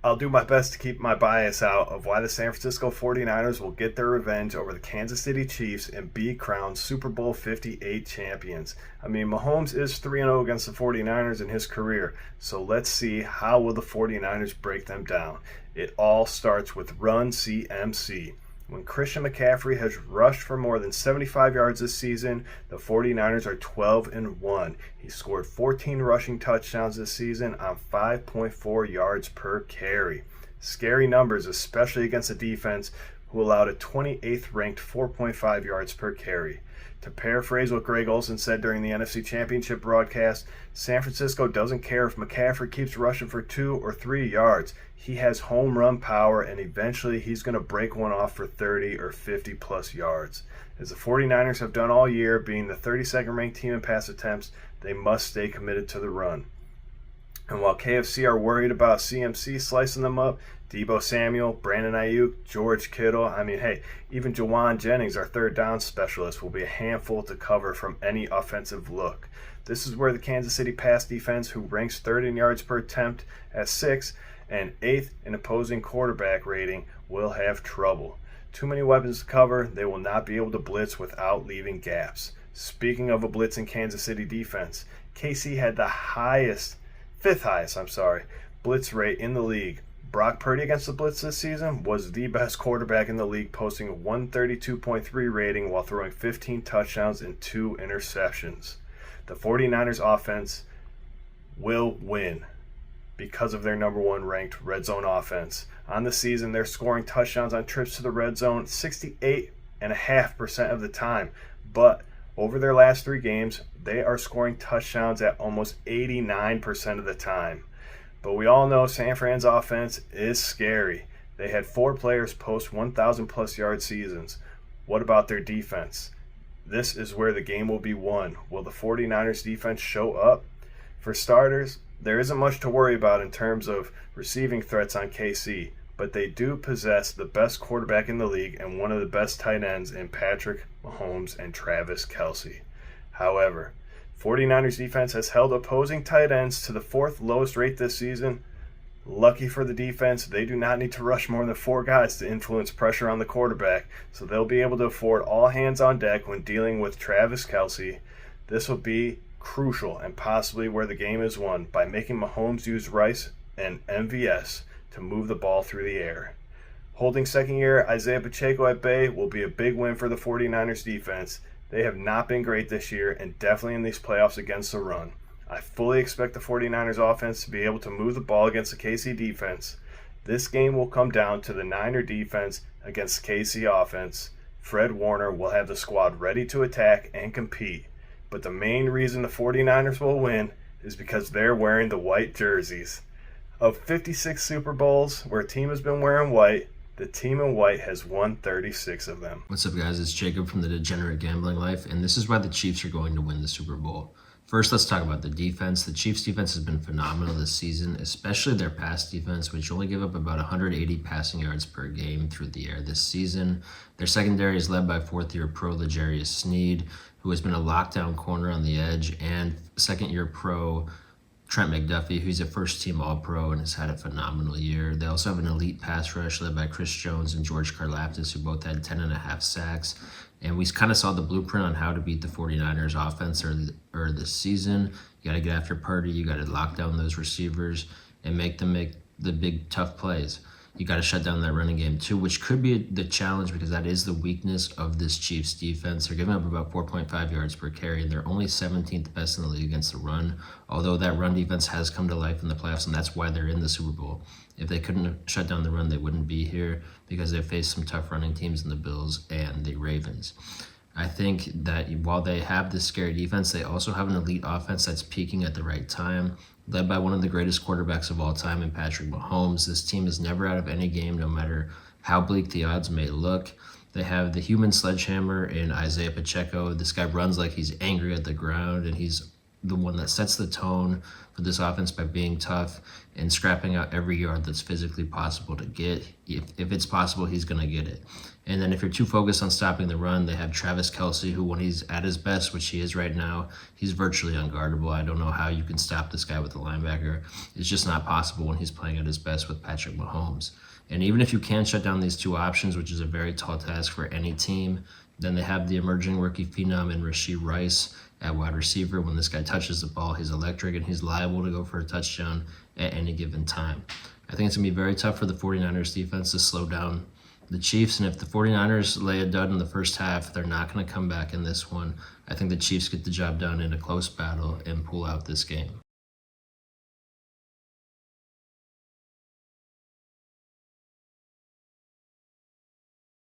I'll do my best to keep my bias out of why the San Francisco 49ers will get their revenge over the Kansas City Chiefs and be crowned Super Bowl 58 champions. I mean, Mahomes is 3-0 against the 49ers in his career, so let's see how will the 49ers break them down. It all starts with Run CMC. When Christian McCaffrey has rushed for more than 75 yards this season, the 49ers are 12-1. He scored 14 rushing touchdowns this season on 5.4 yards per carry. Scary numbers, especially against a defense who allowed a 28th ranked 4.5 yards per carry. To paraphrase what Greg Olsen said during the NFC Championship broadcast, San Francisco doesn't care if McCaffrey keeps rushing for 2 or 3 yards. He has home run power, and eventually he's going to break one off for 30 or 50 plus yards. As the 49ers have done all year, being the 32nd ranked team in pass attempts, they must stay committed to the run. And while KFC are worried about CMC slicing them up, Deebo Samuel, Brandon Ayuk, George Kittle, even Jawan Jennings, our third down specialist, will be a handful to cover from any offensive look. This is where the Kansas City pass defense, who ranks third in yards per attempt at 6th and 8th in opposing quarterback rating, will have trouble. Too many weapons to cover, they will not be able to blitz without leaving gaps. Speaking of a blitzing Kansas City defense, KC had the fifth highest blitz rate in the league. Brock Purdy against the blitz this season was the best quarterback in the league, posting a 132.3 rating while throwing 15 touchdowns and 2 interceptions. The 49ers offense will win because of their number 1 ranked red zone offense. On the season, they're scoring touchdowns on trips to the red zone 68.5% of the time, but over their last 3 games, they are scoring touchdowns at almost 89% of the time. But we all know San Fran's offense is scary. They had 4 players post 1,000 plus yard seasons. What about their defense? This is where the game will be won. Will the 49ers defense show up? For starters, there isn't much to worry about in terms of receiving threats on KC, but they do possess the best quarterback in the league and one of the best tight ends in Patrick Mahomes and Travis Kelce. However, 49ers defense has held opposing tight ends to the 4th lowest rate this season. Lucky for the defense, they do not need to rush more than 4 guys to influence pressure on the quarterback, so they'll be able to afford all hands on deck when dealing with Travis Kelce. This will be crucial and possibly where the game is won by making Mahomes use Rice and MVS to move the ball through the air. Holding second-year Isaiah Pacheco at bay will be a big win for the 49ers defense. They have not been great this year and definitely in these playoffs against the run. I fully expect the 49ers offense to be able to move the ball against the KC defense. This game will come down to the Niner defense against KC offense. Fred Warner will have the squad ready to attack and compete. But the main reason the 49ers will win is because they're wearing the white jerseys. Of 56 Super Bowls where a team has been wearing white, the team in white has won 36 of them. What's up, guys? It's Jacob from the Degenerate Gambling Life, and this is why the Chiefs are going to win the Super Bowl. First, let's talk about the defense. The Chiefs' defense has been phenomenal this season, especially their pass defense, which only gave up about 180 passing yards per game through the air this season. Their secondary is led by 4th-year pro L'Jarius Sneed, who has been a lockdown corner on the edge, and second-year pro Trent McDuffie, who's a first-team All-Pro and has had a phenomenal year. They also have an elite pass rush led by Chris Jones and George Karlaftis, who both had 10.5 sacks. And we kind of saw the blueprint on how to beat the 49ers offense this season. You got to get after Purdy. You got to lock down those receivers and make them make the big, tough plays. You got to shut down that running game too, which could be the challenge because that is the weakness of this Chiefs defense. They're giving up about 4.5 yards per carry, and they're only 17th best in the league against the run, although that run defense has come to life in the playoffs, and that's why they're in the Super Bowl. If they couldn't shut down the run, they wouldn't be here because they faced some tough running teams in the Bills and the Ravens. I think that while they have this scary defense, they also have an elite offense that's peaking at the right time, led by one of the greatest quarterbacks of all time in Patrick Mahomes. This team is never out of any game, no matter how bleak the odds may look. They have the human sledgehammer in Isaiah Pacheco. This guy runs like he's angry at the ground, and he's the one that sets the tone for this offense by being tough and scrapping out every yard that's physically possible to get. If it's possible, he's going to get it. And then if you're too focused on stopping the run, they have Travis Kelce, who when he's at his best, which he is right now, he's virtually unguardable. I don't know how you can stop this guy with a linebacker. It's just not possible when he's playing at his best with Patrick Mahomes. And even if you can shut down these two options, which is a very tall task for any team, then they have the emerging rookie phenom in Rashee Rice at wide receiver. When this guy touches the ball, he's electric and he's liable to go for a touchdown at any given time. I think it's going to be very tough for the 49ers defense to slow down the Chiefs, and if the 49ers lay a dud in the first half, they're not going to come back in this one. I think the Chiefs get the job done in a close battle and pull out this game.